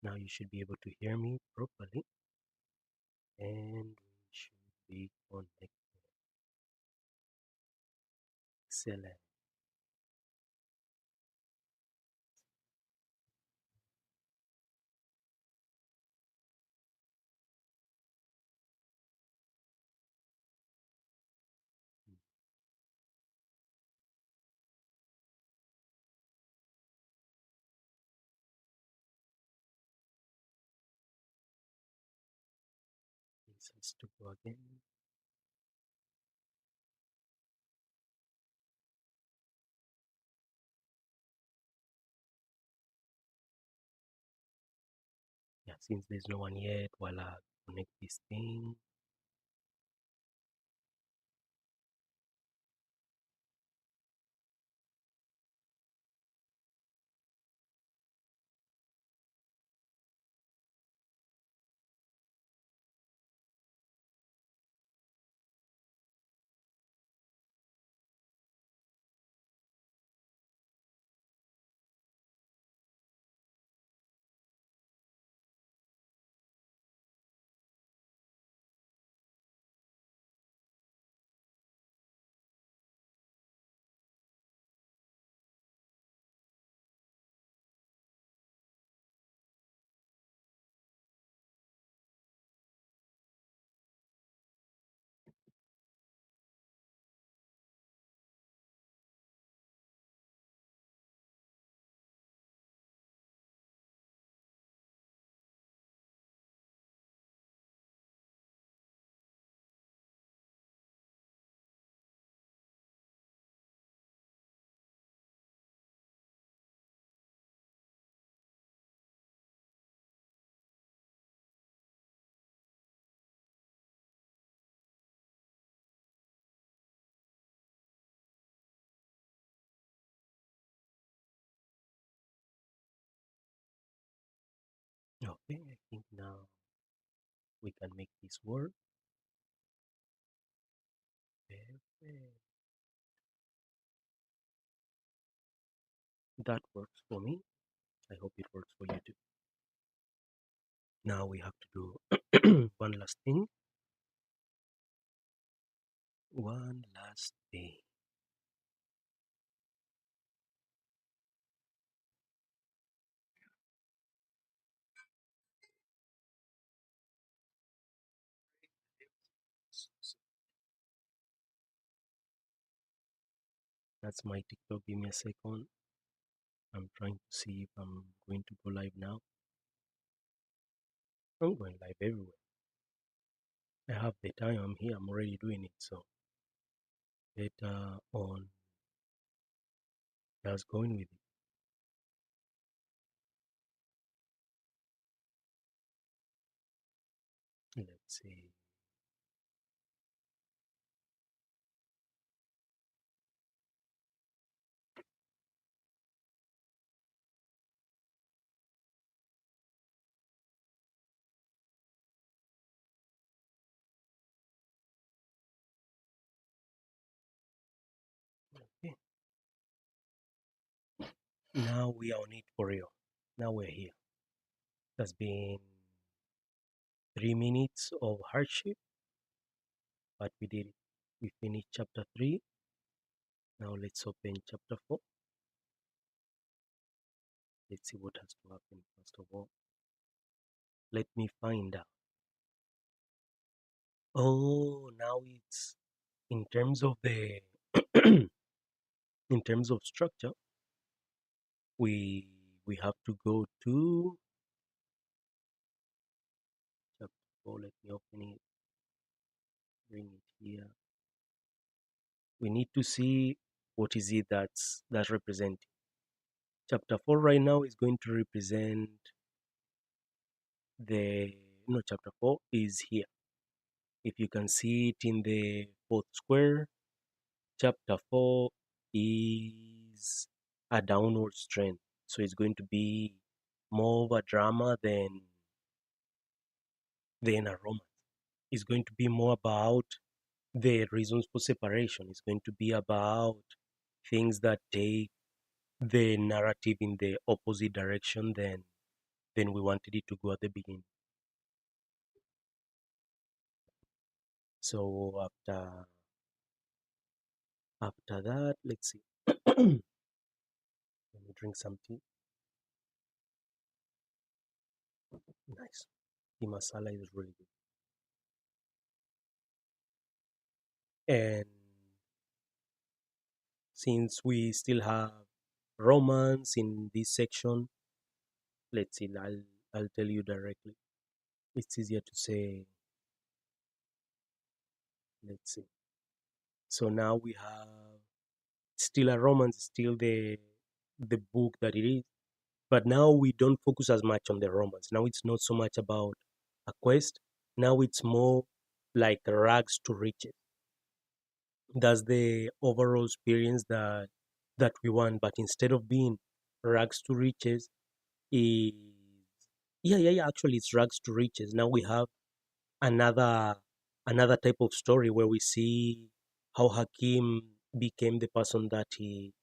Now you should be able to hear me properly, and we should be connected. Excellent. This has to go again. Yeah, since there's no one yet, while I connect this thing. Okay, I think now we can make this work. Perfect. That works for me. I hope it works for you too. Now we have to do one last thing. One last thing. That's my TikTok. Give me a second. I'm trying to see if I'm going to go live now. I'm going live everywhere. I have the time. I'm here. I'm already doing it. So later on, just going with it. Let's see. Okay. Now we are on it for real. Now we're here. It has been 3 minutes of hardship, but we did it. We finished chapter 3. Now let's open chapter 4. Let's see what has to happen first of all. Let me find out. Oh, now it's in terms of the in terms of structure, we we have to go to chapter 4. Let me open it, bring it here. We need to see what is it that's representing. Chapter 4 right now is going to represent the no chapter 4 is here. If you can see it in the fourth square, chapter 4 is a downward trend. So it's going to be more of a drama than a romance. It's going to be more about the reasons for separation. It's going to be about things that take the narrative in the opposite direction than than we wanted it to go at the beginning. So after that, let's see. Let me drink some tea. Nice. Tea masala is really good. And since we still have romance in this section, let's see. I'll tell you directly. It's easier to say. Let's see. So now we have still a romance, still the book that it is. But now we don't focus as much on the romance. Now it's not so much about a quest. Now it's more like rags to riches. That's the overall experience that we want. But instead of being rags to riches, is yeah. Actually, it's rags to riches. Now we have another another type of story where we see how Hakim became the person that he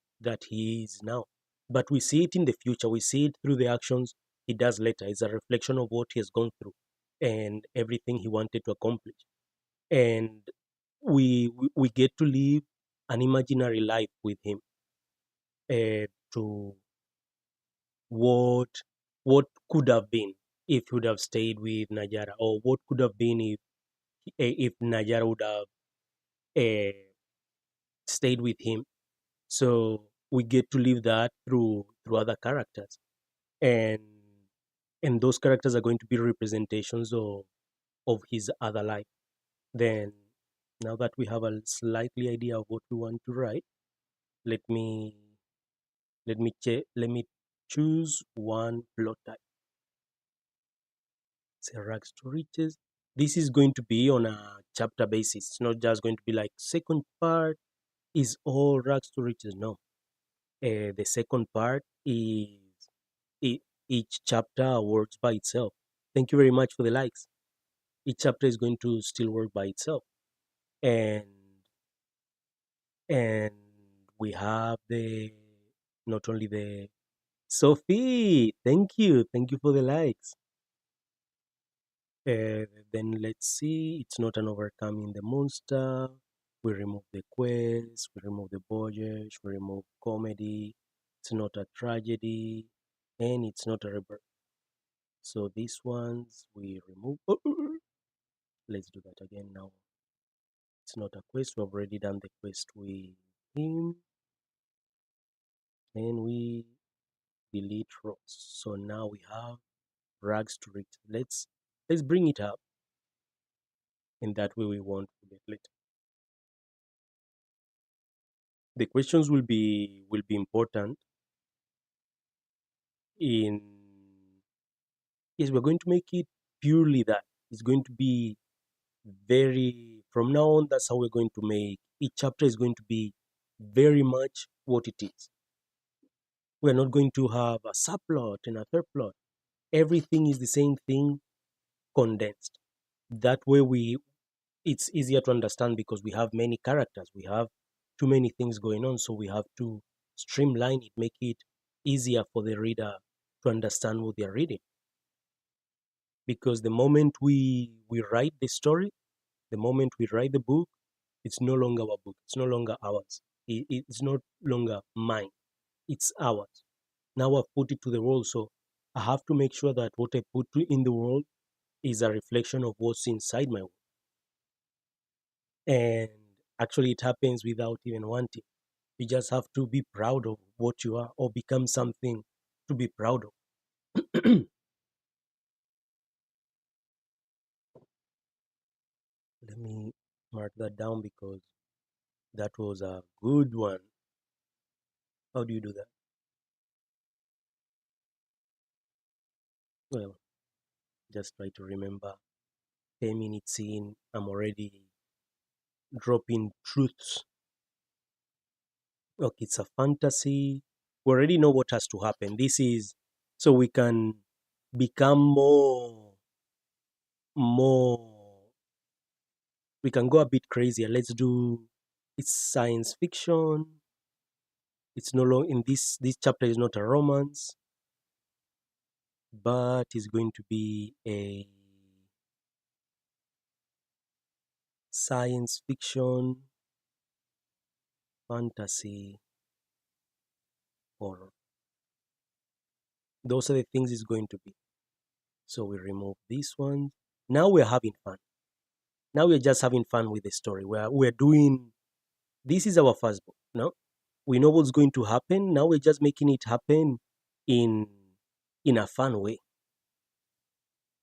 is now. But we see it in the future. We see it through the actions he does later. It's a reflection of what he has gone through and everything he wanted to accomplish. And we get to live an imaginary life with him, to what what could have been if he would have stayed with Najara, or what could have been if Najara would have uh, stayed with him. So we get to live that through other characters, and those characters are going to be representations of his other life. Then, now that we have a slightly idea of what we want to write, let me let me choose one plot type. Say rags to riches. This is going to be on a chapter basis. It's not just going to be like second part is all rags to riches. No, the second part is e- each chapter works by itself. Thank you very much for the likes. Each chapter is going to still work by itself, and and we have the not only the Sophie. Thank you for the likes. Then let's see. It's not an overcoming the monster. We remove the quest. We remove the voyage. We remove comedy. It's not a tragedy, and it's not a rebirth. So these ones we remove. Let's do that again now. It's not a quest. We've already done the quest with him, and we delete rows. So now we have rags to riches. Let's bring it up, and that way we won't forget later. The questions will be important in yes, we're going to make it purely that. It's going to be very from now on, that's how we're going to make each chapter is going to be very much what it is. We're not going to have a subplot and a third plot. Everything is the same thing condensed. That way it's easier to understand because we have many characters. We have too many things going on, so we have to streamline it, make it easier for the reader to understand what they're reading. Because the moment we write the story, the moment we write the book, it's no longer our book. It's no longer ours. It's no longer mine. It's ours. Now I've put it to the world, so I have to make sure that what I put in the world is a reflection of what's inside my world. And actually, it happens without even wanting. You just have to be proud of what you are or become something to be proud of. Let me mark that down because that was a good one. How do you do that? Well, just try to remember 10 minutes in, I'm already dropping truths. Okay, it's a fantasy. We already know what has to happen. This is so we can become more, we can go a bit crazier. Let's do it's science fiction. It's no longer in this chapter is not a romance. but it's going to be a science fiction, fantasy, horror. Those are the things it's going to be. So we remove this one. Now we're having fun. Now we're just having fun with the story. We're doing, this is our first book. No, we know what's going to happen. Now we're just making it happen in in a fun way.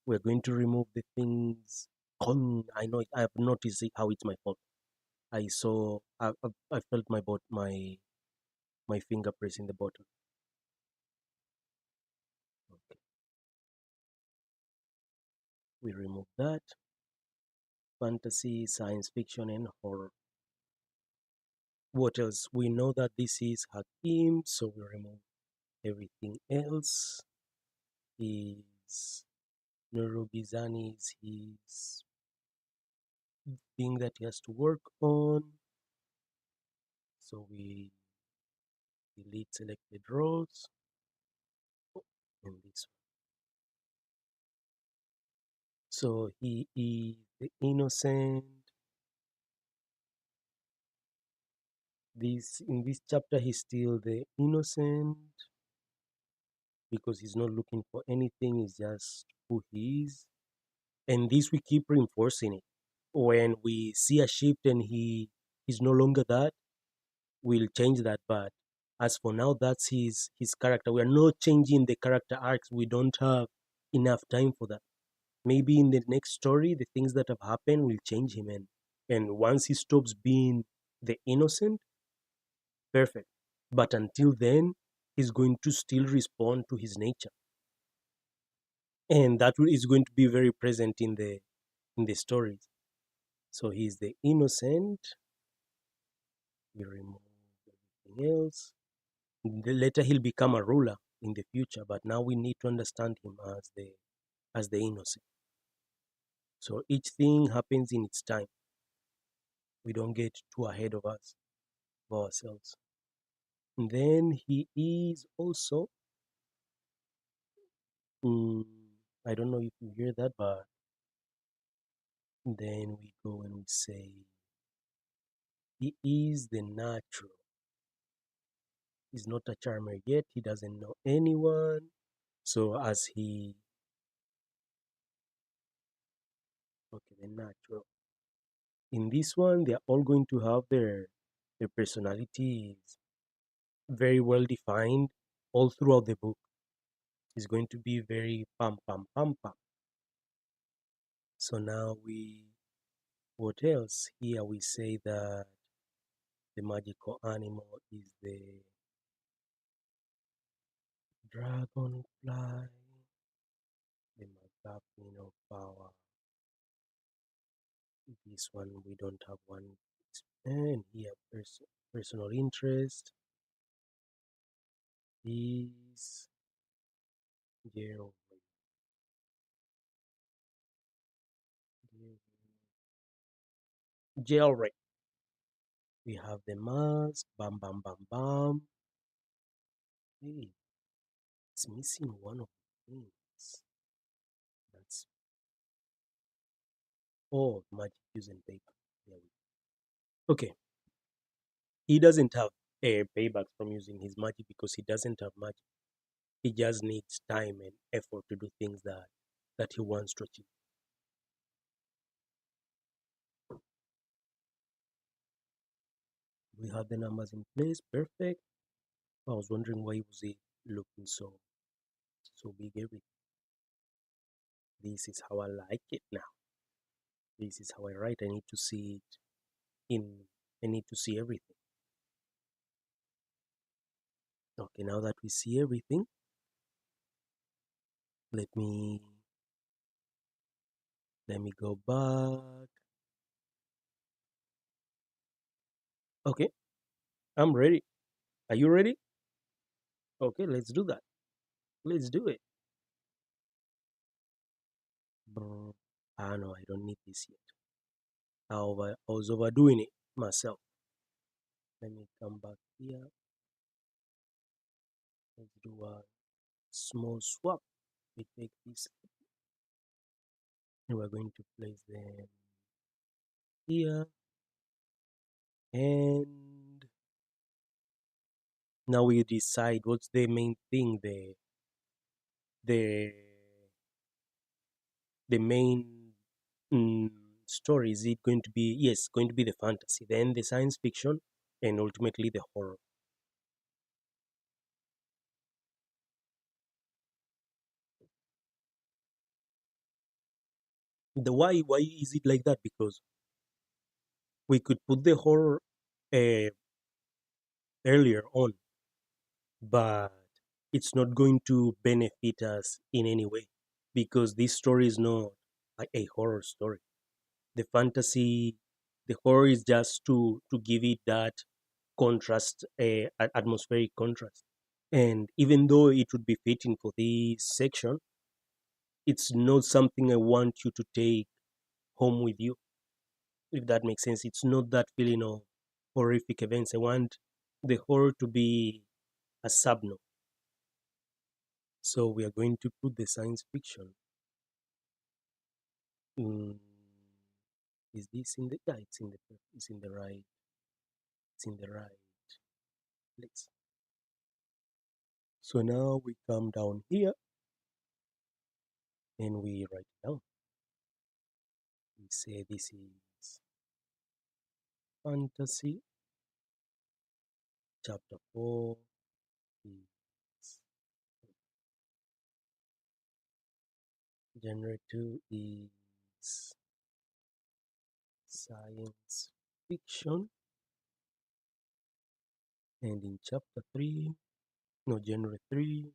We're going to remove the things. I know I have noticed how it's my fault. I felt my finger pressing the button. Okay, we remove that. Fantasy, science fiction, and horror. What else? We know that this is Hakim, so we remove everything else. Is Nurubizani is his thing that he has to work on. So we delete selected rows and this one. So he is the innocent. This in this chapter he's still the innocent because he's not looking for anything, he's just who he is. And this we keep reinforcing it. When we see a shift and he's no longer that, we'll change that. But as for now, that's his character. We are not changing the character arcs. We don't have enough time for that. Maybe in the next story, the things that have happened will change him, and once he stops being the innocent, perfect. But until then, he's going to still respond to his nature, and that is going to be very present in the stories. So he's the innocent. We remove everything else. Later he'll become a ruler in the future, but now we need to understand him as the innocent. So each thing happens in its time. We don't get too ahead of us, of ourselves. And then he is also, mm, I don't know if you hear that, but then we go and we say, he is the natural. He's not a charmer yet. He doesn't know anyone. So as he, okay, the natural. In this one, they're all going to have their personalities very well defined all throughout the book. It's going to be very pam pam pam pam. So now what else? Here we say that the magical animal is the dragonfly, the MacGuffin of power. This one we don't have one. And here personal interest is jail. Jailbreak. We have the mask. Bam bam bam bam. Hey, it's missing one of the things. That's magic using paper. There we go. Okay, he doesn't have a payback from using his magic because he doesn't have magic. He just needs time and effort to do things that he wants to achieve. We have the numbers in place. Perfect. I was wondering why was it looking so big everything. This is how I like it now. This is how I write. I need to see it in I need to see everything. Okay, now that we see everything, let me go back. Okay, I'm ready. Are you ready? Okay, let's do that. Let's do it. Brr. Ah no, I don't need this yet. I was overdoing it myself. Let me come back here. Let's do a small swap. We take this and we're going to place them here, and now we decide what's the main thing, the the main mm, story. Is it going to be, yes, going to be the fantasy, then the science fiction, and ultimately the horror? The why is it like that? Because we could put the horror uh, earlier on, but it's not going to benefit us in any way because this story is not a horror story. The fantasy, the horror is just to give it that contrast, atmospheric contrast. And even though it would be fitting for this section, it's not something I want you to take home with you, if that makes sense. It's not that feeling of horrific events. I want the horror to be a subnote. So we are going to put the science fiction. Mm, is this in the? Yeah, it's in the right. It's in the right place. So now we come down here and we write it down. We say this is fantasy. Chapter 4 is genre 2 is science fiction, and in chapter 3, no, genre 3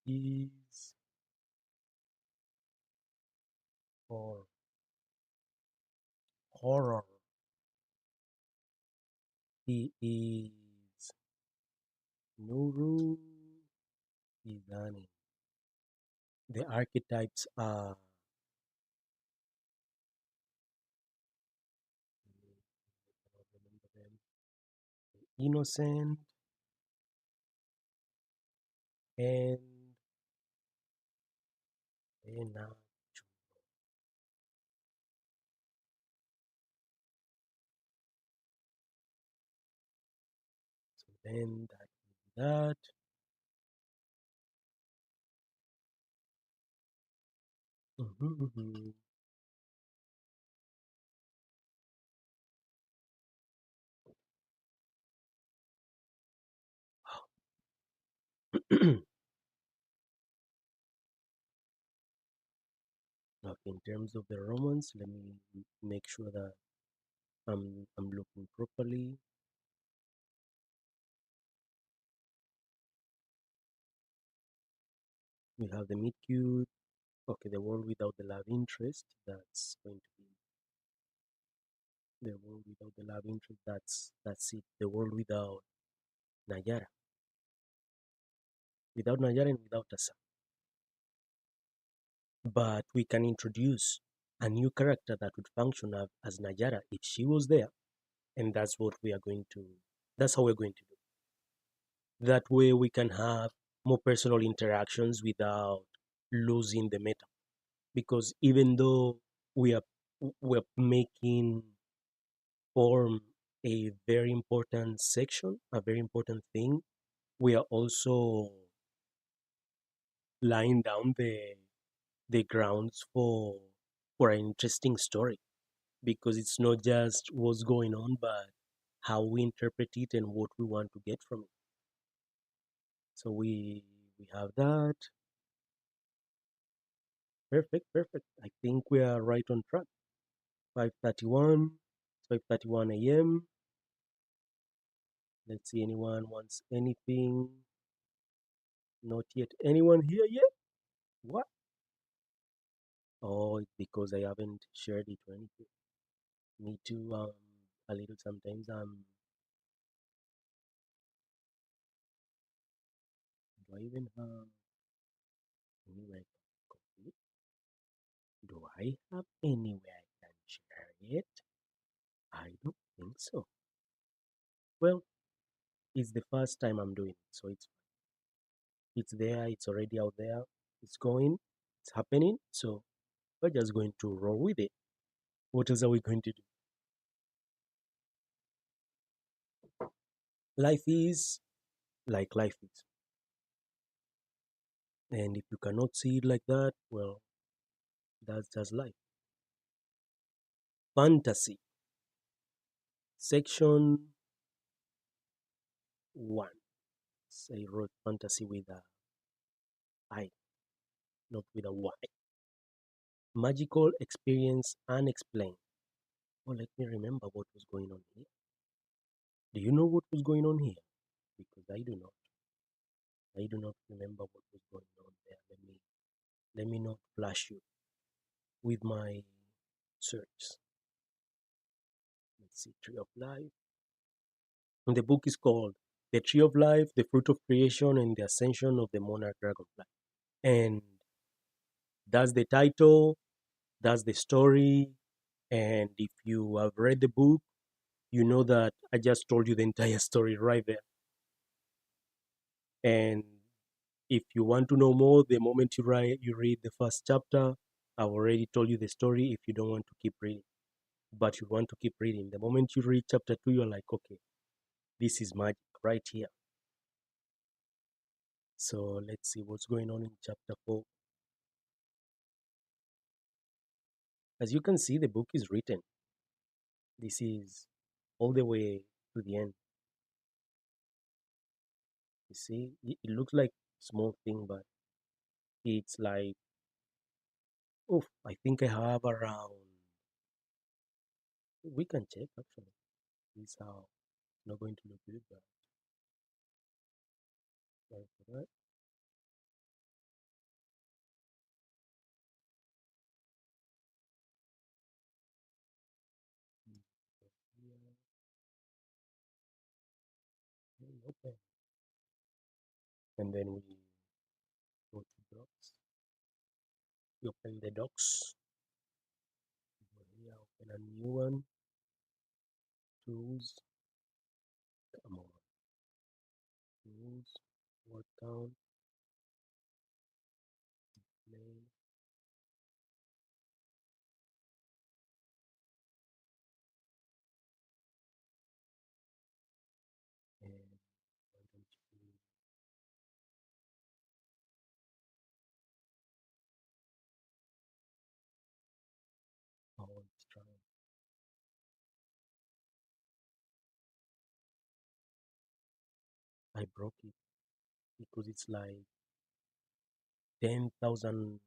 is for horror. He is Nuru Idani. The archetypes are I don't remember them. Innocent and Enachu. So then that. Mhm. Okay, in terms of the romance, let me make sure that I'm looking properly. We have the meet cute. Okay, the world without the love interest. That's going to be the world without the love interest. That's it. The world without Nayara, without Nayara and without Asa. But we can introduce a new character that would function as Nayara if she was there, and that's what we are going to. That's how we're going to do. That way, we can have more personal interactions without losing the meta. Because even though we are we're making form a very important section, a very important thing, we are also laying down the grounds for an interesting story, because it's not just what's going on, but how we interpret it and what we want to get from it. So we have that. Perfect, perfect. I think we are right on track. 5:31, 5:31 a.m. Let's see, anyone wants anything? Not yet. Anyone here yet? What? Oh, it's because I haven't shared it or anything. Me too. A little sometimes. Do I even have anywhere I can copy it? Do I have anywhere I can share it? I don't think so. Well, it's the first time I'm doing it, so it's there. It's already out there. It's going, it's happening. So we're just going to roll with it. What else are we going to do? Life is like life is. And if you cannot see it like that, well, that's just life. Fantasy, section 1. So I wrote fantasy with a I, not with a Y. Magical experience unexplained. Oh, let me remember what was going on here. Do you know what was going on here? Because I do not. I do not remember what was going on there. Let me not flash you with my search. Let's see, Tree of Life. And the book is called The Tree of Life, The Fruit of Creation, and the Ascension of the Monarch Dragonfly. And that's the title, that's the story. And if you have read the book, you know that I just told you the entire story right there. And if you want to know more, the moment you read the first chapter, I've already told you the story if you don't want to keep reading. But you want to keep reading. The moment you read chapter 2, you're like, okay, this is magic right here. So let's see what's going on in chapter 4. As you can see, the book is written. This is all the way to the end. You see, it looks like small thing, but it's like, oh, I think I have around. We can check actually. This is how it's not going to look good, but sorry for that. Mm, so here, open, and then we go to docs. We open the docs. Go here, open a new one. Tools. Come on. Tools. Word count. Play. And why don't you let's try. I broke it because it's like 10,000,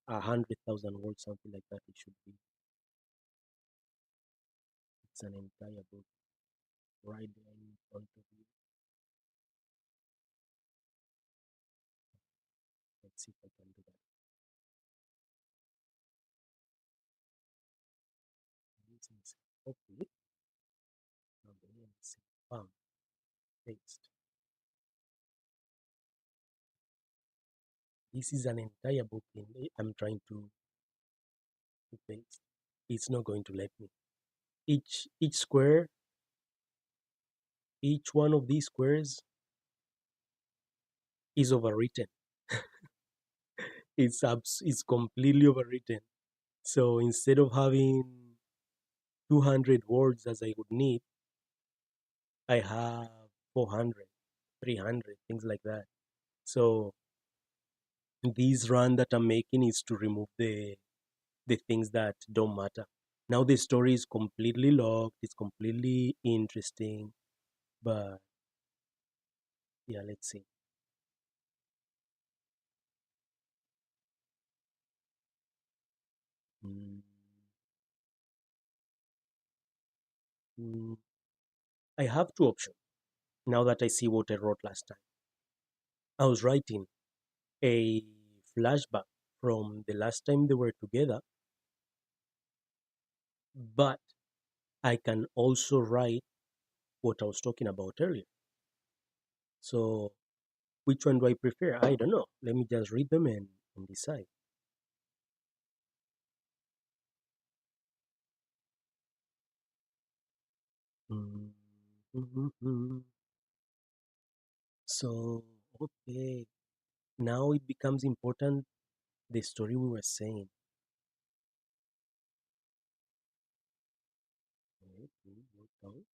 100,000 words, something like that. It should be. It's an entire book right there in front of you. Let's see if I can do that. This is copy. Now let's see. Bam, paste. This is an entire book I'm trying to paste. It's not going to let me. Each square, each one of these squares is overwritten. It's completely overwritten. So instead of having 200 words as I would need, I have 400, 300, things like that. So this run that I'm making is to remove the things that don't matter. Now the story is completely locked. It's completely interesting, but yeah, let's see. Mm, mm, I have two options now that I see what I wrote last time. I was writing a flashback from the last time they were together, but I can also write what I was talking about earlier. So which one do I prefer? I don't know. Let me just read them and decide. Mm, So, okay, now it becomes important. the story we were saying. Wait, wait, down.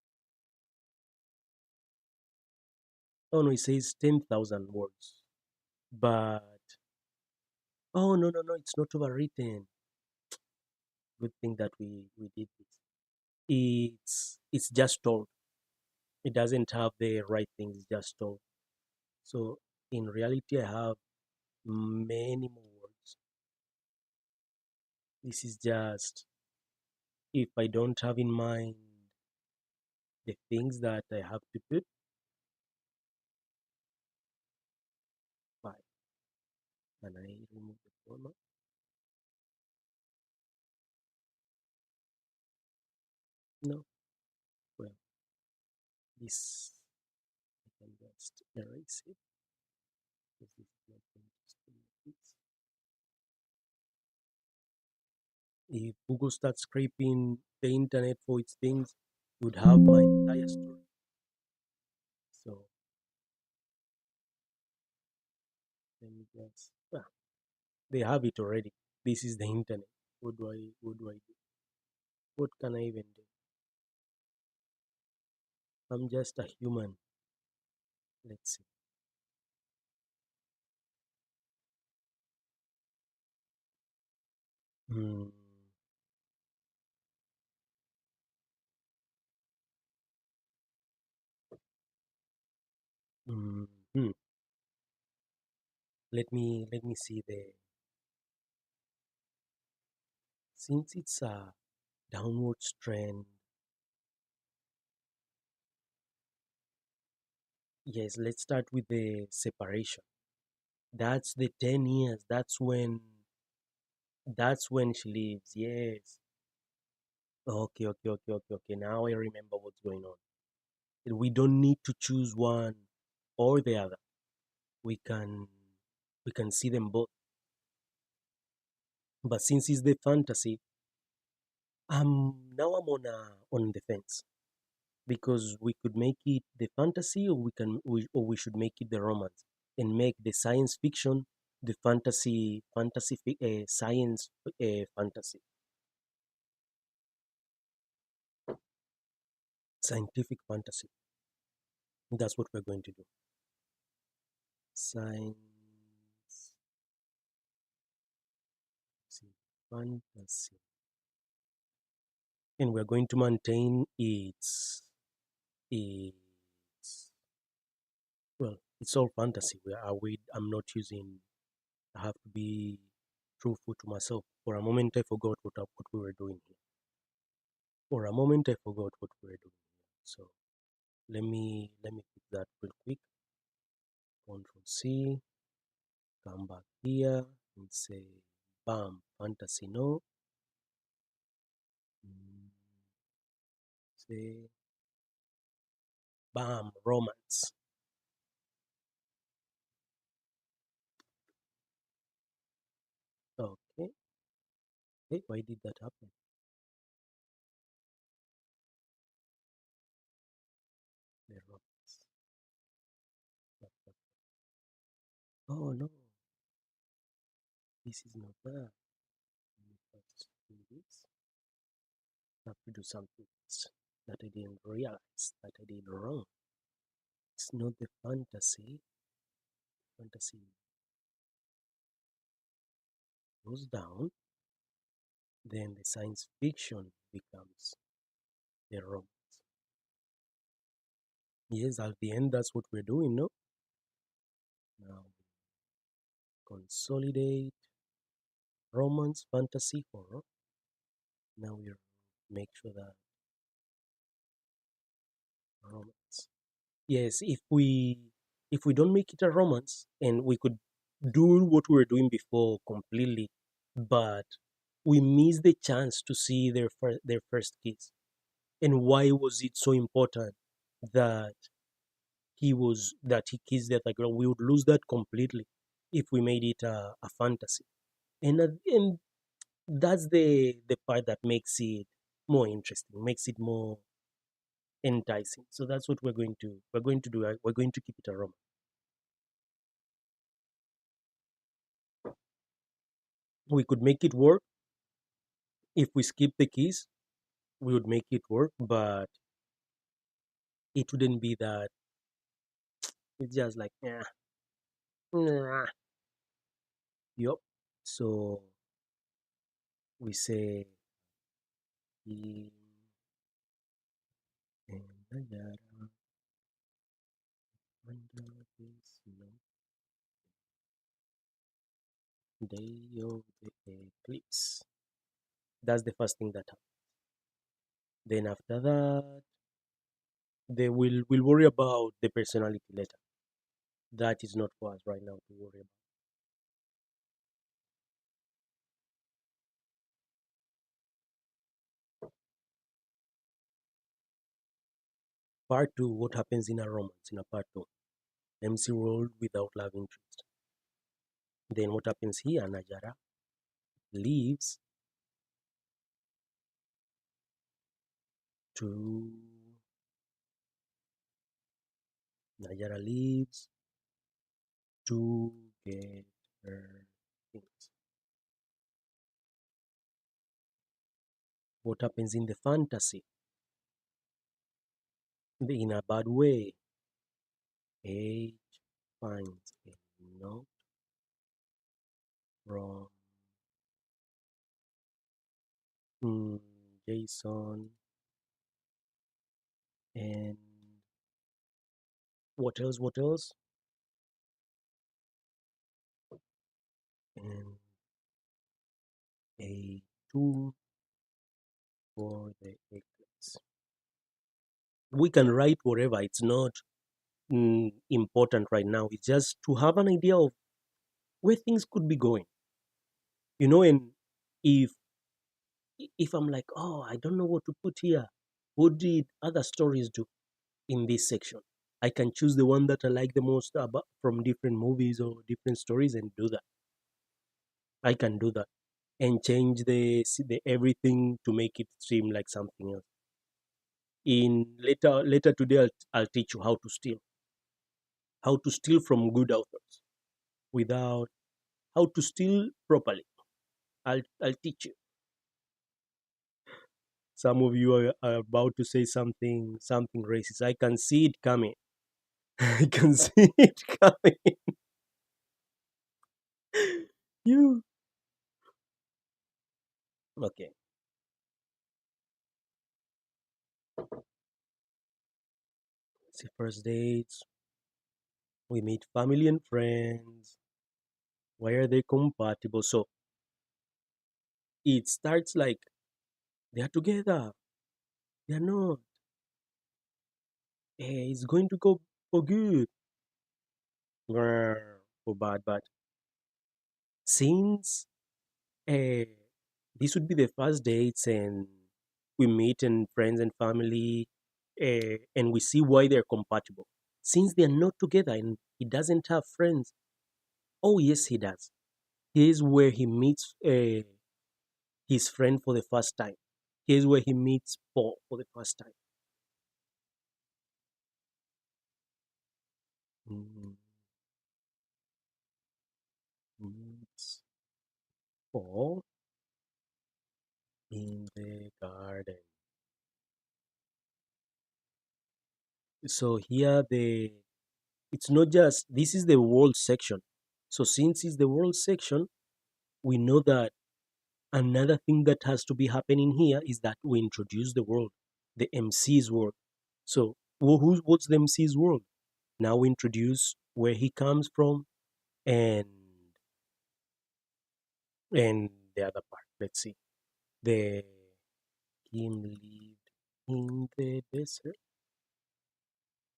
Oh no, it says 10,000 words. But oh no, no, no, it's not overwritten. Good thing that we did this. It's just told. It doesn't have the right things. It's just told. So in reality, I have many more words. This is just if I don't have in mind the things that I have to put. Five. Can I remove the format? No. Well, this I can just erase it because this is not going to stay like this. If Google starts scraping the internet for its things, you would have my entire story. So let me just they have it already. This is the internet. What do I do? What can I even do? I'm just a human. Let's see. Hmm. Hmm. Let me see the since it's a downward trend. Yes, let's start with the separation. That's the 10 years. That's when she leaves. Yes. Okay, okay, okay, okay, okay. Now I remember what's going on. We don't need to choose one or the other. We can we can see them both. But since it's the fantasy, now I'm on the fence because we could make it the fantasy, or we should make it the romance and make the science fiction the science fantasy, scientific fantasy. That's what we're going to do. Science fantasy, and we're going to maintain its well, it's all fantasy. I'm not using. I have to be truthful to myself. For a moment, I forgot what we were doing here. For a moment, I forgot what we were doing here. So let me fix that real quick. Control C, come back here and say, bam, fantasy no. Mm, say, bam, romance. Okay. Hey, why did that happen? The romance. Oh no, this is not that. Let me first do this. I have to do something that I didn't realize that I did wrong. It's not the fantasy. Fantasy goes down, then the science fiction becomes the romance. Yes, at the end, that's what we're doing, no? Now, consolidate romance, fantasy, horror. Now we make sure that romance. Yes, if we don't make it a romance, and we could do what we were doing before completely, but we miss the chance to see their first kiss. And why was it so important that he kissed the other girl? We would lose that completely if we made it a fantasy. And that's the part that makes it more interesting, makes it more enticing. So that's what we're going to do. We're going to keep it a romance. We could make it work. If we skip the keys, we would make it work, but it wouldn't be that. It's just like, yeah, nah. Yup. So we say, "In Nayara, under this day of the eclipse." That's the first thing that happens. Then after that, they will worry about the personality later. That is not for us right now to worry about. Part two, what happens in a romance in a part two. MC rolled without love interest. Then what happens here? Najara leaves to Najara leaves to get her things. What happens in the fantasy? In a bad way, Age finds a note from Jason, and what else? What else? And a tool for the eclipse. We can write whatever. It's not important right now. It's just to have an idea of where things could be going. And if if I'm like, oh, I don't know what to put here, what did other stories do in this section? I can choose the one that I like the most about from different movies or different stories and do that. I can do that and change the everything to make it seem like something else. In later today, I'll teach you how to steal from good authors without how to steal properly. I'll teach you. Some of you are about to say something racist. I can see it coming. I can see it coming. You okay? See, first dates. We meet family and friends. Why are they compatible? So it starts like they are together. They are not. Hey, it's going to go for good. For bad. But since uh, this would be the first dates and we meet and friends and family and we see why they're compatible. Since they're not together and he doesn't have friends. Oh, yes, he does. Here's where he meets his friend for the first time. Here's where he meets Paul for the first time. Mm, meets Paul in the garden. So here it's not just this is the world section. So since it's the world section, we know that another thing that has to be happening here is that we introduce the world, the MC's world. So what's the MC's world? Now we introduce where he comes from and and the other part. Let's see. The Kim lived in the desert,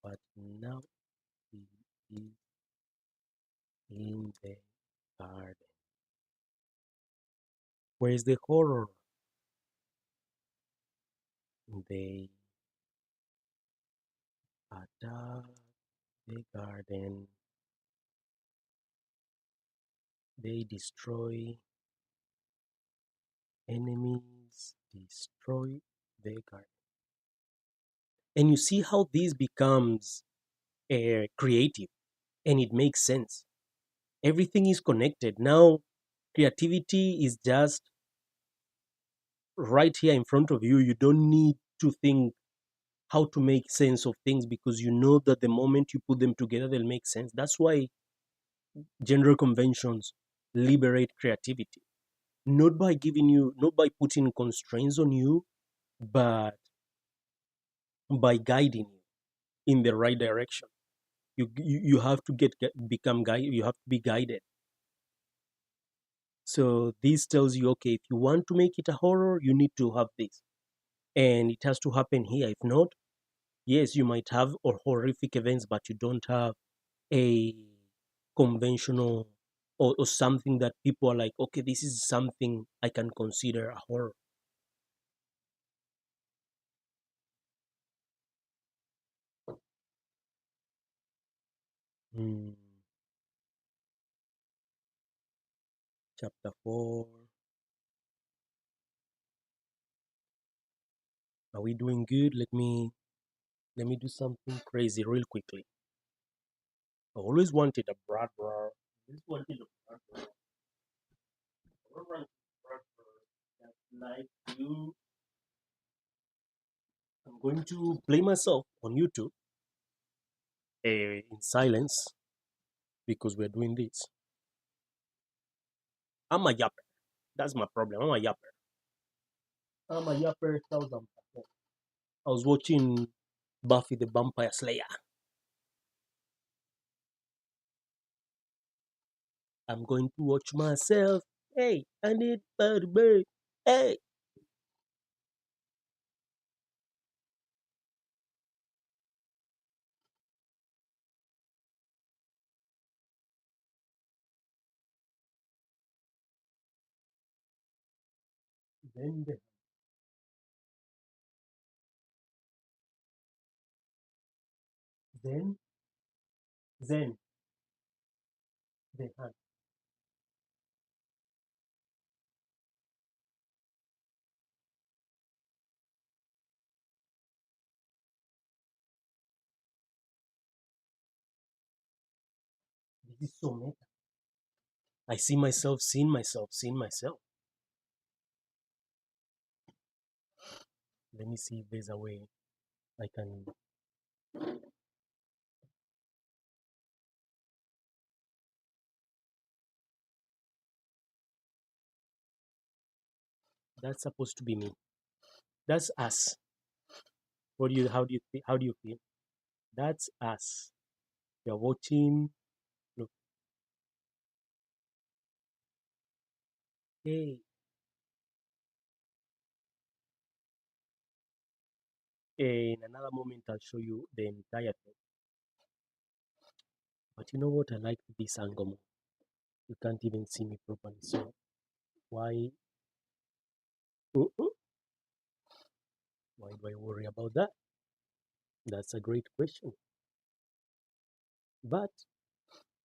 but now he is in the garden. Where is the horror? They attack the garden. They destroy enemies, destroy the garden. And you see how this becomes creative and it makes sense. Everything is connected. Now Creativity is just right here in front of you. You don't need to think how to make sense of things because you know that the moment you put them together, they'll make sense. That's why general conventions liberate creativity, not by putting constraints on you, but by guiding you in the right direction. You have to become guide. You have to be guided. So this tells you, okay, if you want to make it a horror, you need to have this, and it has to happen here. If not, yes, you might have horrific events, but you don't have a conventional or something that people are like, okay, this is something I can consider a horror. Hmm. Chapter 4. Are we doing good? Let me do something crazy real quickly. I always wanted a brother. Always wanted a brother. Always wanted a brother that like you. I'm going to play myself on YouTube in silence because we're doing this. I'm a yapper. That's my problem. I'm a yapper. I'm a yapper 1000%. I was watching Buffy the Vampire Slayer. I'm going to watch myself. Hey, I need bird. Hey. Then, the, then, then, the hand. This is so meta. I see myself, seeing myself, seeing myself. Let me see if there's a way I can. That's supposed to be me. That's us. What do you? How do you? How do you feel? That's us. You're watching. Look, hey. In another moment, I'll show you the entire thing. But you know what? I like this angle more. You can't even see me properly. So why? Uh-uh. Why do I worry about that? That's a great question. But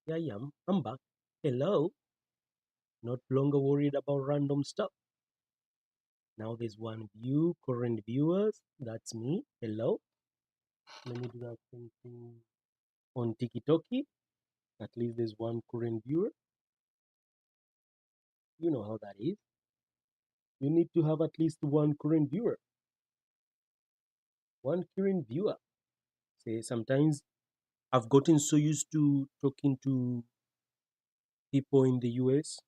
here I am. I'm back. Hello. Not longer worried about random stuff. Now there's one view, current viewers. That's me. Hello. Let me do that same thing on TikTok. At least there's one current viewer. You know how that is. You need to have at least one current viewer. One current viewer. Say sometimes I've gotten so used to talking to people in the US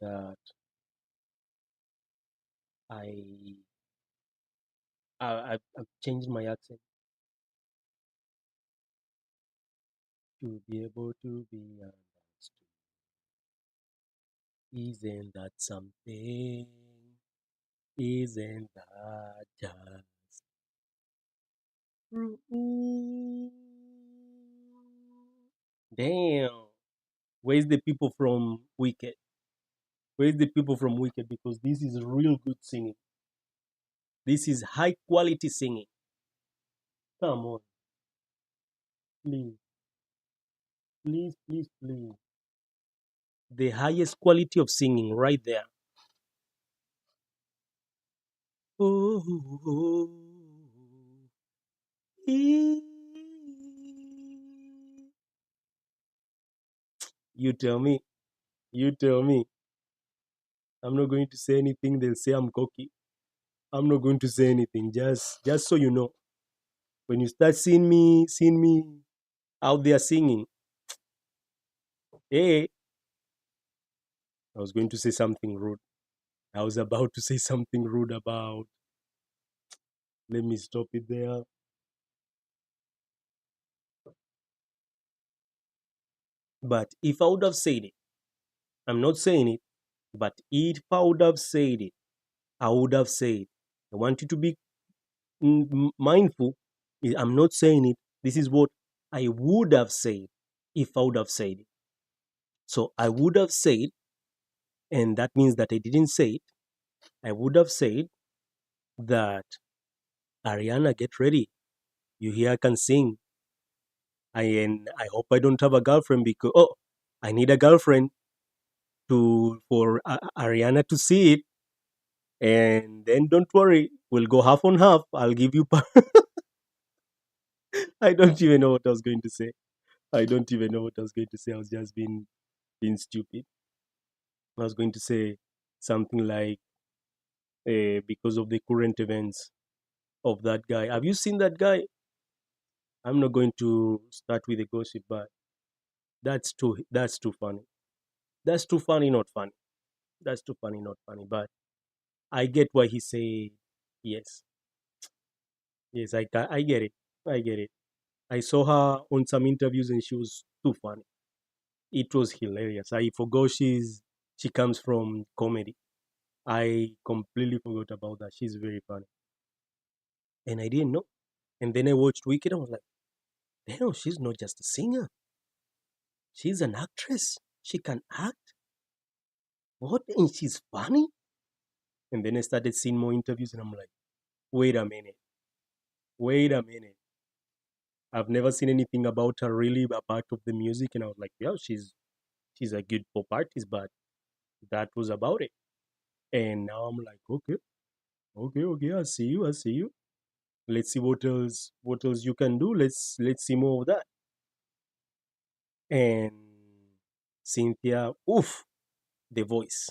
that I I've changed my accent to be able to be understood. Isn't that something? Isn't that just true? Damn. Where's the people from Wicked? Where's the people from Wicked? Because this is real good singing. This is high quality singing. Come on, please, please, please, please. The highest quality of singing right there. Oh, oh, ee. You tell me. You tell me. I'm not going to say anything. They'll say I'm cocky. I'm not going to say anything. Just so you know. When you start seeing me out there singing, hey, I was going to say something rude. I was about to say something rude about. Let me stop it there. But if I would have said it, I'm not saying it, but if I would have said it, I would have said, I want you to be mindful. I'm not saying it. This is what I would have said if I would have said it. So I would have said, and that means that I didn't say it. I would have said that Ariana, get ready. You hear I can sing. And I hope I don't have a girlfriend because I need a girlfriend to for Ariana to see it. And then don't worry, we'll go half on half. I'll give you. I don't even know what I was going to say. I don't even know what I was going to say. I was just being stupid. I was going to say something like, because of the current events of that guy. Have you seen that guy? I'm not going to start with a gossip, but that's too funny. That's too funny, not funny. That's too funny, not funny. But I get why he say yes. Yes, I get it. I get it. I saw her on some interviews and she was too funny. It was hilarious. I forgot she comes from comedy. I completely forgot about that. She's very funny. And I didn't know. And then I watched Wicked and I was like, damn, she's not just a singer. She's an actress. She can act. What? And she's funny? And then I started seeing more interviews and I'm like, wait a minute. Wait a minute. I've never seen anything about her really apart of the music. And I was like, yeah, she's a good pop artist, but that was about it. And now I'm like, okay, okay, I see you, I see you. Let's see what else you can do. Let's see more of that. And Cynthia, oof, the voice.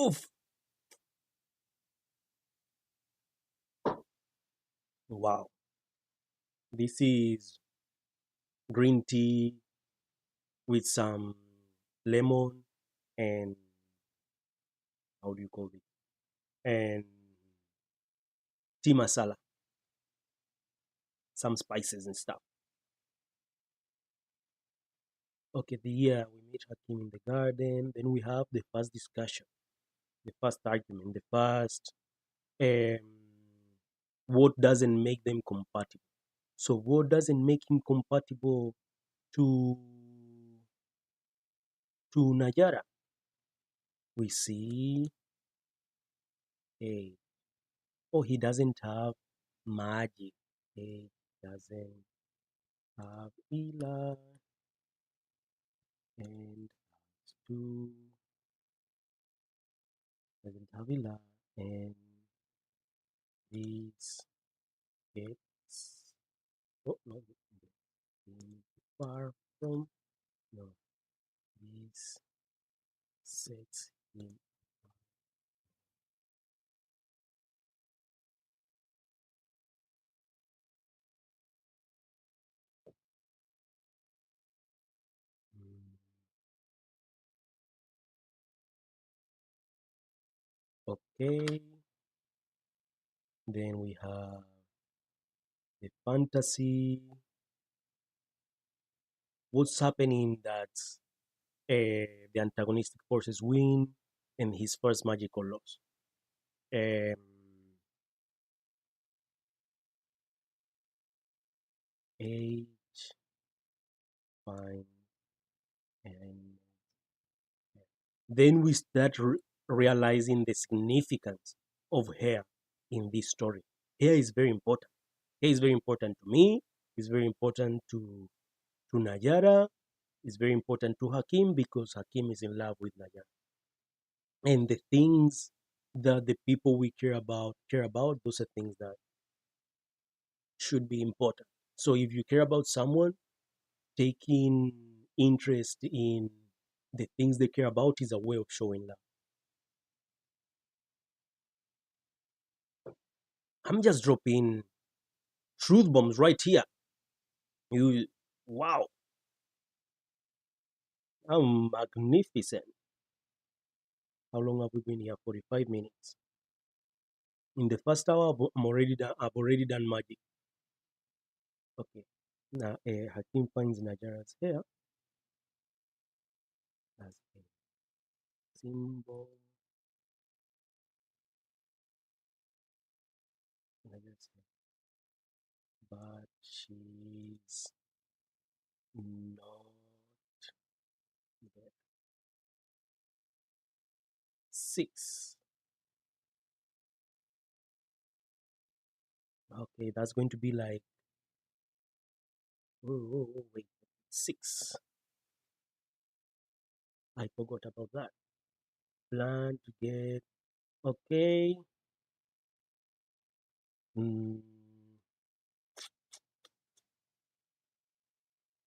Oof. Wow. This is green tea with some lemon and how do you call it? And tea masala, some spices and stuff. Okay, we meet Hakim in the garden. Then we have the first discussion, the first argument, the first um, what doesn't make them compatible. So what doesn't make him compatible to Nayara? We see, hey, oh, he doesn't have magic. He doesn't have Ela and two doesn't have Ela and this gets no far from no this sets him. Mm, okay, then we have the fantasy. What's happening that the antagonistic forces win and his first magical loss. Um, age, fine, and then we start realizing the significance of hair in this story. Hair is very important. Hair is very important to me. It's very important to Nayara. It's very important to Hakim because Hakim is in love with Nayara. And the things that the people we care about, those are things that should be important. So if you care about someone, taking interest in The things they care about is a way of showing love. I'm just dropping truth bombs right here. You, wow, I'm magnificent. How long have we been here? 45 minutes. In the first hour, I've already done magic. Okay. Now, Hakim finds Najara's hair as a symbol. Najara's hair. But she's not there. 6. Okay, that's going to be like, wait, 6. I forgot about that. Plan to get, okay. Mm,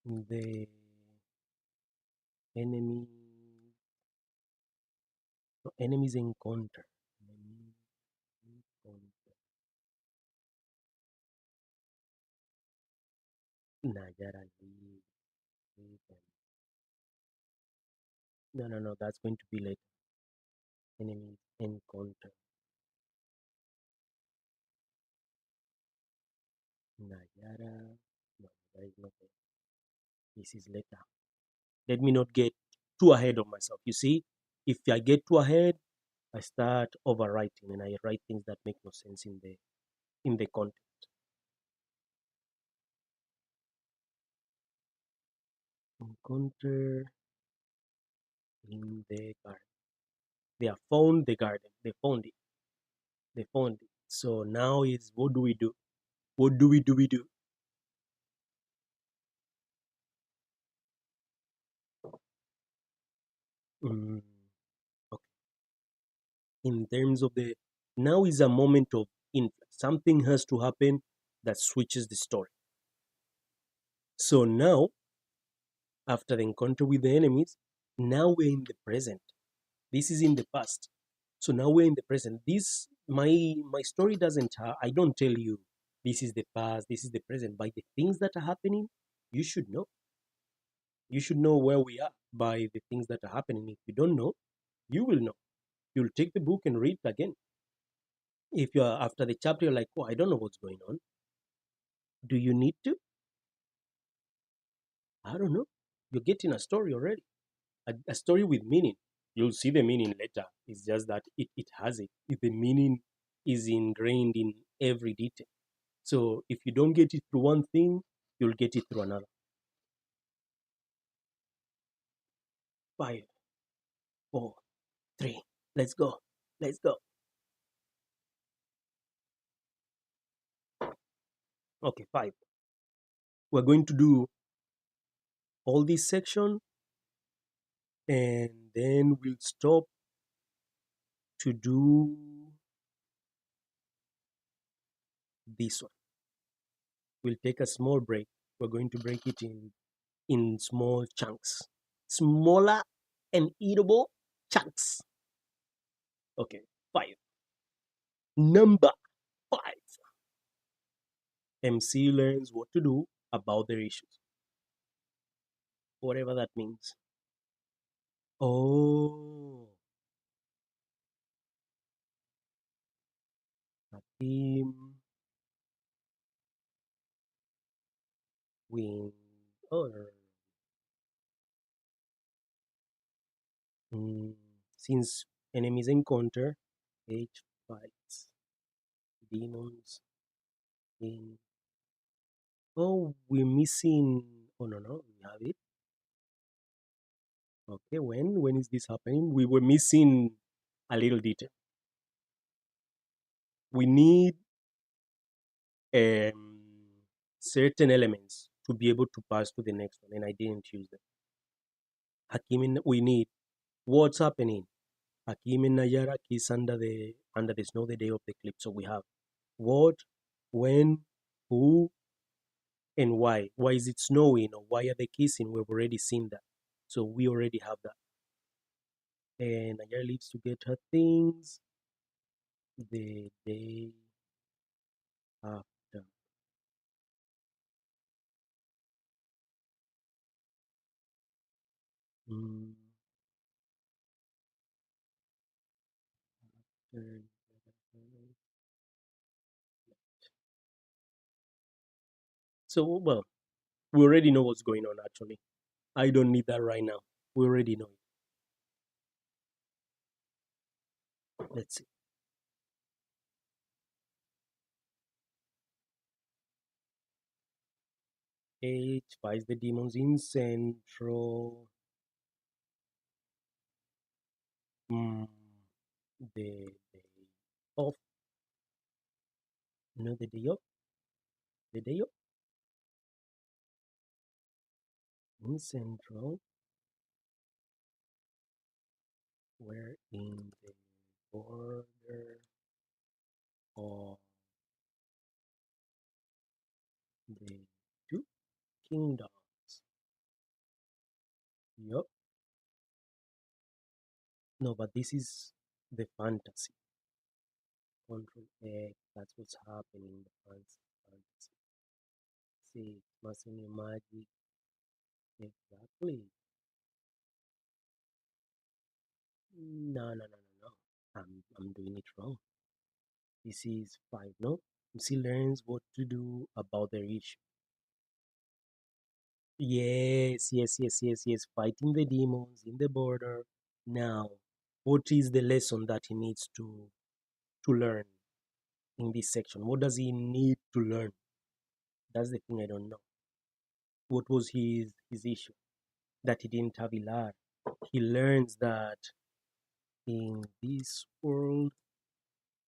the enemy, enemies encounter. Enemy encounter. Najara leave them. No, that's going to be like enemies encounter. Najara, no, that is not it. This is later. Let me not get too ahead of myself. You see, if I get too ahead, I start overwriting and I write things that make no sense in the content. Encounter in the garden. They have found the garden. They found it. They found it. So now is what do we do? What do we do? We do. Mm, okay. In terms of the now is a moment of influence. Something has to happen that switches the story. So now, after the encounter with the enemies, now we're in the present. This is in the past. So now we're in the present. This my story doesn't. I don't tell you this is the past. This is the present. By the things that are happening, you should know. You should know where we are by the things that are happening. If you don't know, you will know. You'll take the book and read it again. If you're after the chapter, you're like, oh, I don't know what's going on. Do you need to? I don't know. You're getting a story already, a story with meaning. You'll see the meaning later. It's just that it has it. The meaning is ingrained in every detail. So if you don't get it through one thing, you'll get it through another. 5, 4, 3. Let's go. Let's go. Okay, 5. We're going to do all this section and then we'll stop to do this one. We'll take a small break. We're going to break it in small chunks, smaller and eatable chunks. Okay, 5. Number 5. MC learns what to do about their issues, whatever that means. Oh, Hakim win. Oh, since enemies encounter, H fights demons in. Oh, we're missing. Oh no, we have it. Okay, when is this happening? We were missing a little detail. We need certain elements to be able to pass to the next one, and I didn't use them. Hakim, we need what's happening. Hakim and Nayara kiss under the snow the day of the eclipse. So we have what, when, who, and why. Why is it snowing or why are they kissing? We've already seen that. So we already have that. and Nayara leaves to get her things the day after. Mm, after- So, well, we already know what's going on actually. I don't need that right now. We already know it. Let's see. H fights the demons in Central. Mm, the day off. No, the day off. The day off in Central. We're in the border of the two kingdoms. Yup. No, but this is the fantasy. Control X. That's what's happening in the fantasy. See, Masini magic. Exactly. No, no, no, no, no. I'm doing it wrong. This is five, no? She learns what to do about their issue. Yes, yes, yes, yes, yes. Fighting the demons in the border. Now, what is the lesson that he needs to learn in this section? What does he need to learn? That's the thing I don't know. What was his issue? That he didn't have Ilar. He learns that in this world,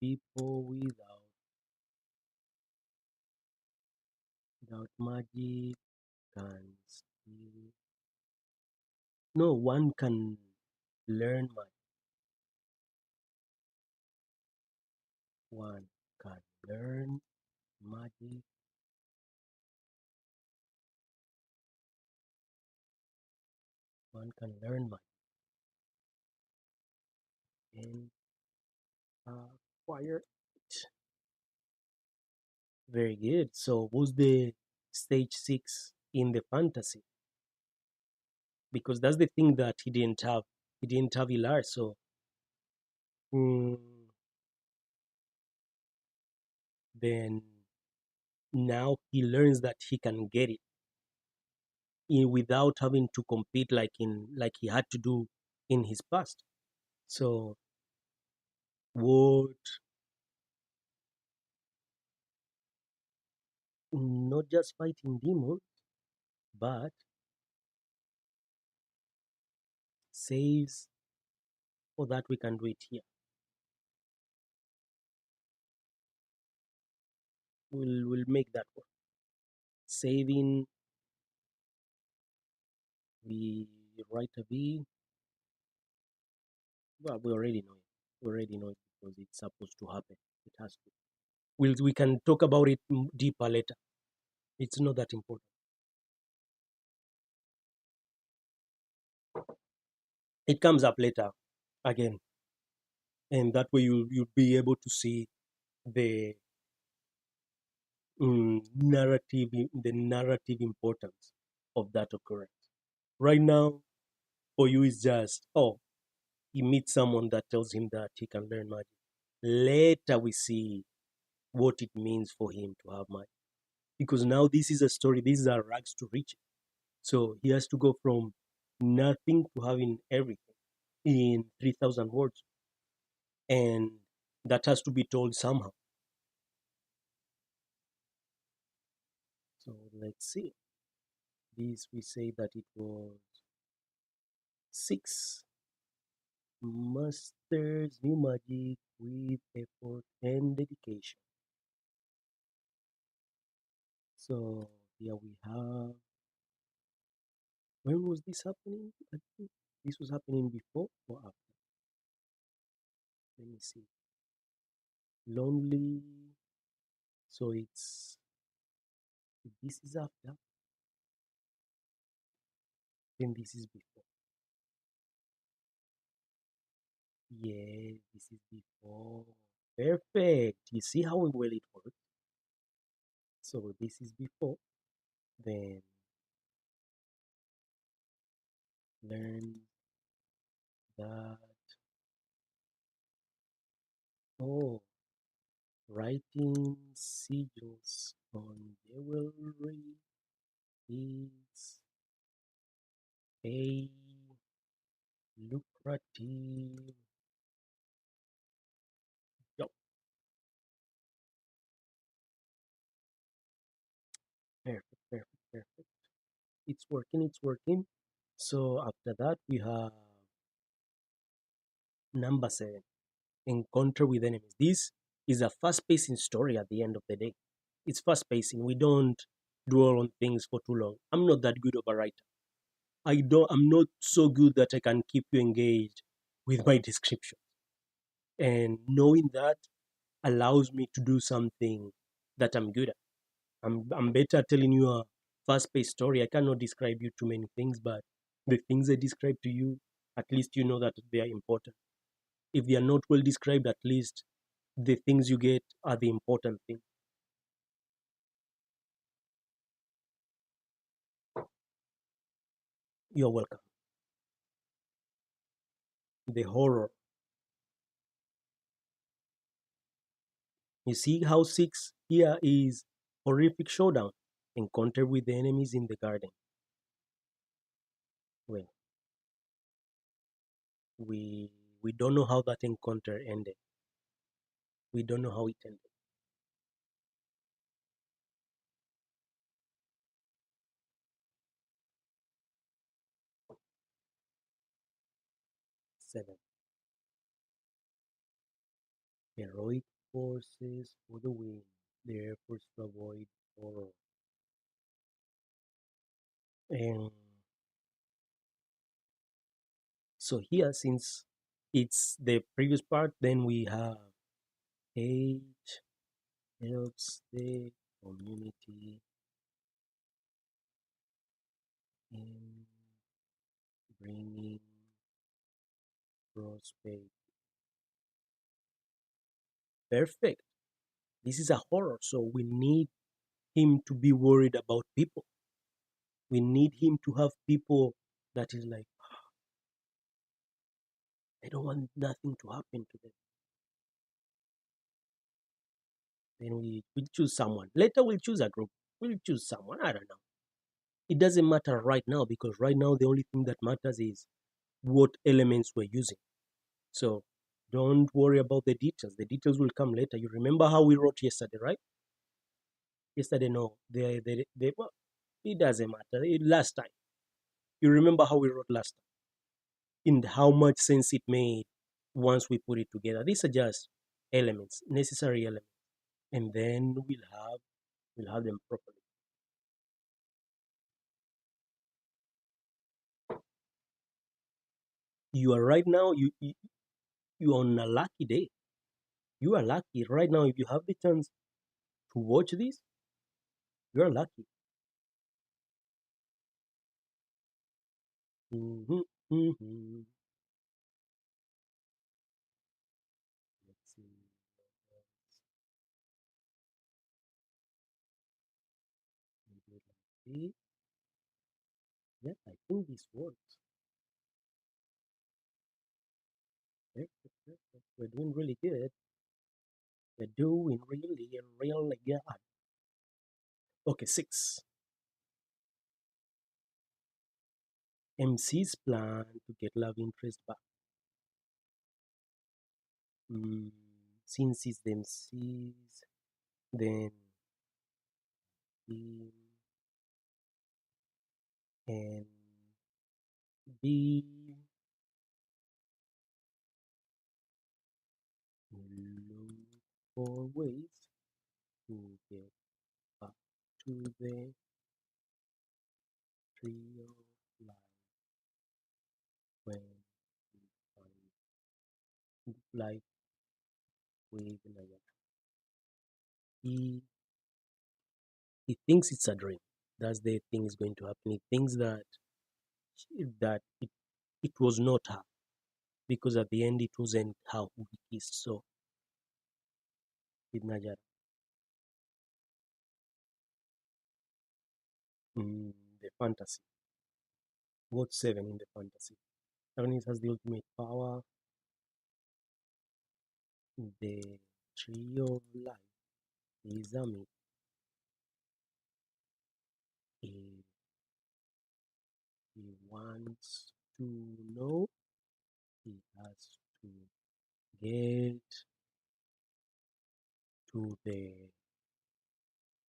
people without magic can still no one can learn magic. One can learn magic. One can learn magic and acquire it. Very good. So who's the stage 6 in the fantasy? Because that's the thing that he didn't have. He didn't have Ilar. So mm, then now he learns that he can get it without having to compete like he had to do in his past. So what not just fighting demons, but saves for that we can do it here. We'll make that work. Saving we write a V. Well, we already know it. We already know it because it's supposed to happen. It has to. We can talk about it deeper later. It's not that important. It comes up later again, and that way you'll be able to see the the narrative importance of that occurrence. Right now, for you, is just he meets someone that tells him that he can learn magic. Later, we see what it means for him to have magic, because now this is a story. This is a rags to riches. So he has to go from nothing to having everything in 3,000 words, and that has to be told somehow. So let's see. This we say that it was 6 masters new magic with effort and dedication. So here we have. When was this happening? I think this was happening before or after. Let me see. Lonely. So it's if this is after, then this is before. Yes, this is before. Perfect. You see how well it works? So this is before. Then learn that. Oh, writing sigils on jewelry is a lucrative job. Perfect, perfect, perfect. It's working, it's working. So after that, we have number 7, encounter with enemies. This is a fast-pacing story at the end of the day. It's fast-pacing. We don't dwell on things for too long. I'm not that good of a writer. I'm not so good that I can keep you engaged with my description. And knowing that allows me to do something that I'm good at. I'm better at telling you a fast-paced story. I cannot describe you too many things, but the things I describe to you, at least you know that they are important. If they are not well described, at least the things you get are the important thing. You're welcome. The horror. You see how 6 here is horrific showdown, encounter with the enemies in the garden. Well, we we don't know how that encounter ended. We don't know how it ended. 7. Heroic forces for the win. The efforts to avoid horror. And so here, since it's the previous part, then we have 8 helps the community in bringing prosperity. Perfect. This is a horror, so we need him to be worried about people. We need him to have people that is like, I don't want nothing to happen to them. Then we choose someone. Later we'll choose a group. We'll choose someone. I don't know. It doesn't matter right now because right now the only thing that matters is what elements we're using. So don't worry about the details. The details will come later. You remember how we wrote yesterday, right? Yesterday, no. Well, it doesn't matter. Last time. You remember how we wrote last time? And how much sense it made once we put it together. These are just elements, necessary elements. And then we'll have them properly. You are right now, you're on a lucky day. You are lucky. Right now, if you have the chance to watch this, you are lucky. Mm-hmm, mm-hmm. Let's see. Maybe like this. Yeah, I think this works. Perfect, perfect. We're doing really good. We're doing really good. Okay, 6. MC's plan to get love interest back. Mm, since it's the MC's, then him and B look for ways to get back to the trio life when we find life with Naya. He he thinks it's a dream. That's the thing is going to happen. He thinks that it was not her. because at the end it wasn't how we kissed. So with Najara, the fantasy. What's seven in the fantasy? Seven has the ultimate power, the tree of life is a myth. If he wants to know, he has to get to the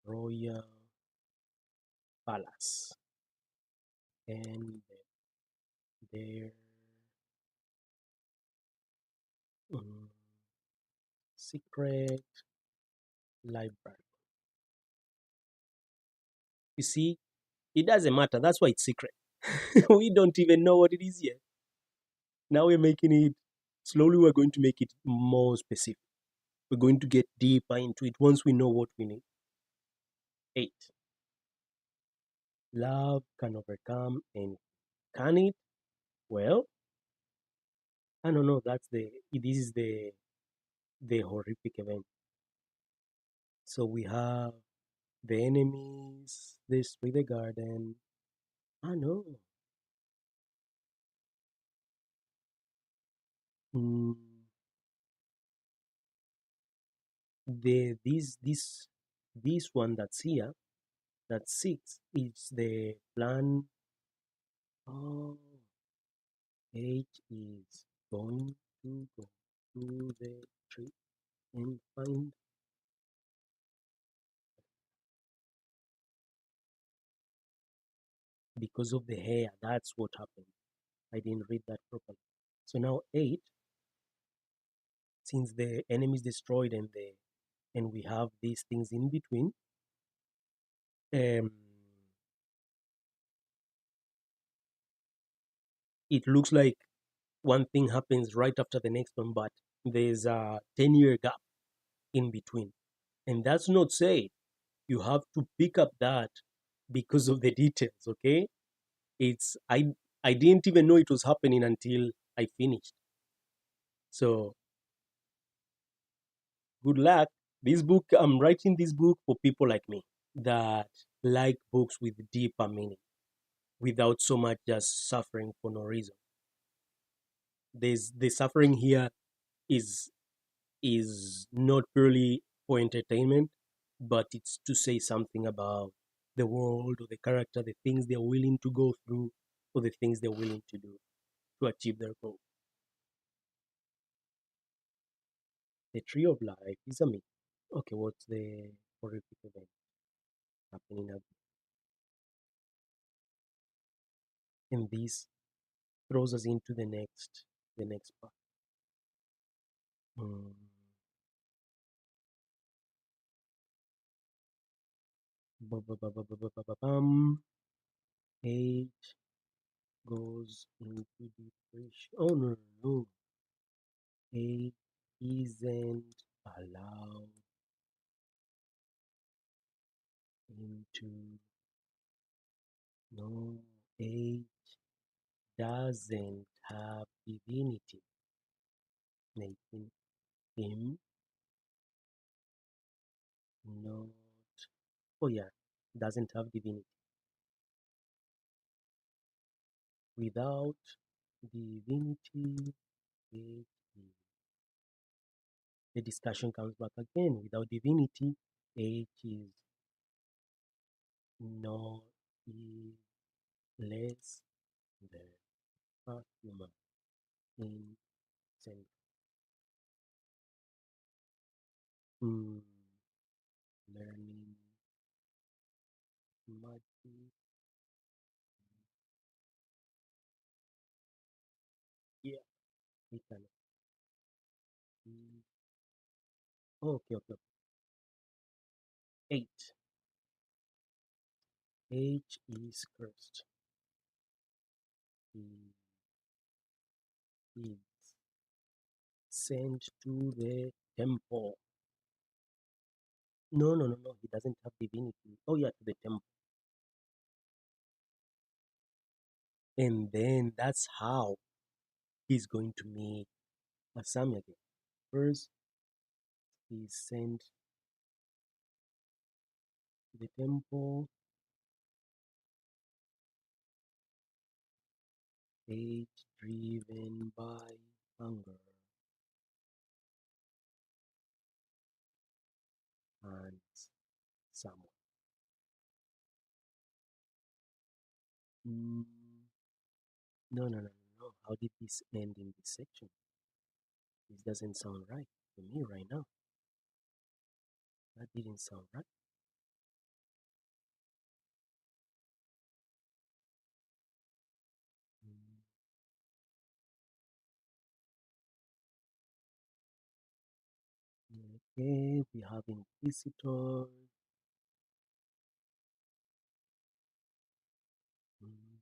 royal palace and their um, secret library. You see, it doesn't matter. That's why it's secret. We don't even know what it is yet. Now we're making it slowly. We're going to make it more specific. We're going to get deeper into it once we know what we need. 8. Love can overcome anything. Can it? Well, I don't know. This is the horrific event. So we have the enemies, they destroy the garden. I know. Mm, this one that's here, that 6 is the plan. Oh, H is going to go to the tree and find because of the hair. That's what happened. I didn't read that properly. So now 8, since the enemy is destroyed and we have these things in between, um, it looks like one thing happens right after the next one, but there's a 10-year gap in between. And that's not say you have to pick up that because of the details, okay? It's I didn't even know it was happening until I finished. So good luck. This book, I'm writing this book for people like me that like books with deeper meaning without so much just suffering for no reason. There's the suffering here is not purely for entertainment, but it's to say something about the world or the character, the things they're willing to go through, or the things they're willing to do to achieve their goal. The tree of life is a myth. Okay, what's the horrific event happening at and this throws us into the next part. Mm. Bum. 8 goes into depression. Oh no, no, no. 8 isn't allowed into no 8 doesn't have divinity, making him not. Oh yeah, doesn't have divinity. Without divinity, it is. The discussion comes back again. Without divinity, it is not is less than a human in sense. Mm, learning magic. Yeah, we can. Okay, okay, okay. 8. H is cursed. He is sent to the temple. No, no, no, no. He doesn't have divinity. Oh, yeah, to the temple. And then that's how he's going to meet Asami again. First, he's sent to the temple, age driven by hunger and someone. Mm, no. How did this end in this section? This doesn't sound right to me right now. That didn't sound right. Mm, okay, we have visitors. Mm,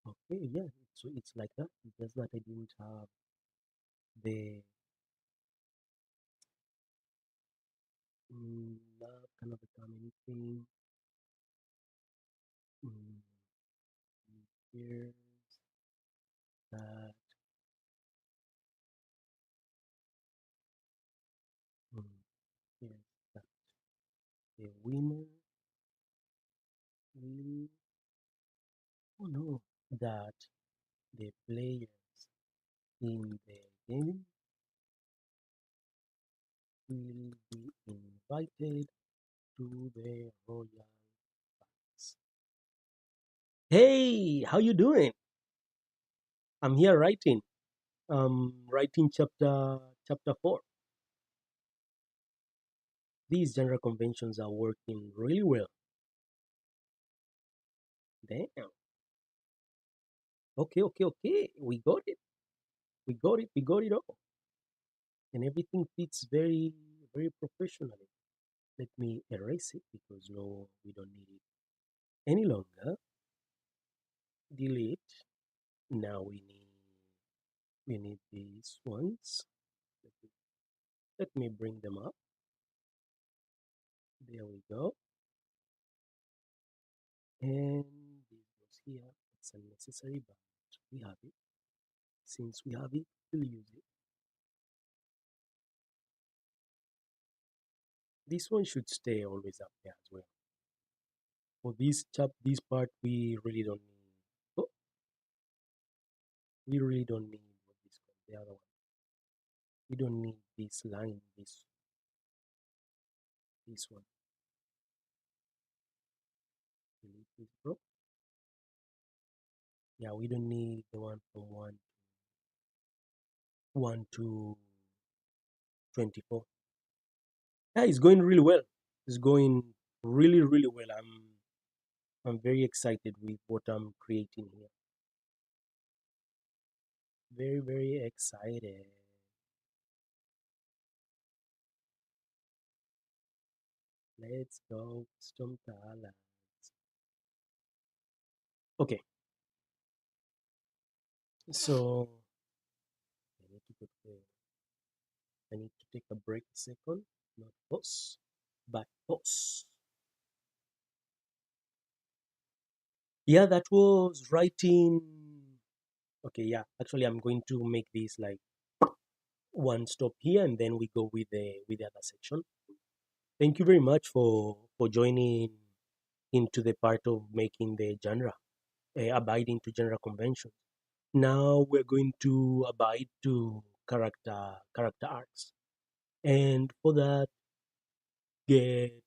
okay, yeah, so it's like that. It's just that I didn't have the love kind of a common thing. Mm, here's that. Mm, here's that. The winner will. Oh no, that the players in the game will be invited to the royal palace. Hey, how you doing? I'm here writing. Writing chapter 4. These general conventions are working really well. Damn. Okay. We got it. We got it all. And everything fits very, very professionally. Let me erase it because no, we don't need it any longer. Delete. Now we need these ones. Let me bring them up. There we go. And this goes here. It's unnecessary, but we have it. Since we have it, we'll use it. This one should stay always up there as well. For this part, we really don't need. Oh, we really don't need what this one, the other one. We don't need this line, this one. Delete this, bro. Yeah, we don't need the one from one to 24. Yeah, it's going really well. It's going really, really well. I'm very excited with what I'm creating here. Very, very excited. Let's go, Storm Talent. Okay, so I need to go to I need to take a break a second. Not pause, but pause. Yeah, that was writing. Okay, yeah. Actually, I'm going to make this like one stop here, and then we go with the other section. Thank you very much for joining into the part of making the genre, abiding to genre conventions. Now we're going to abide to character arcs, and for that, get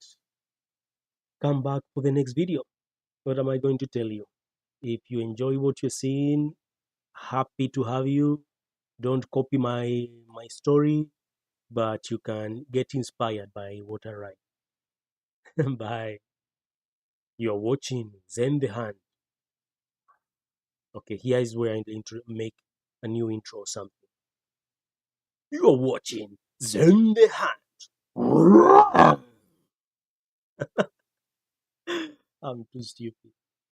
come back for the next video. What am I going to tell you? If you enjoy what you're seeing, happy to have you. Don't copy my story, but you can get inspired by what I write. By you're watching Zen the Hand. Okay, here is where I make a new intro or something. You're watching Zen the Hand. I'm too stupid.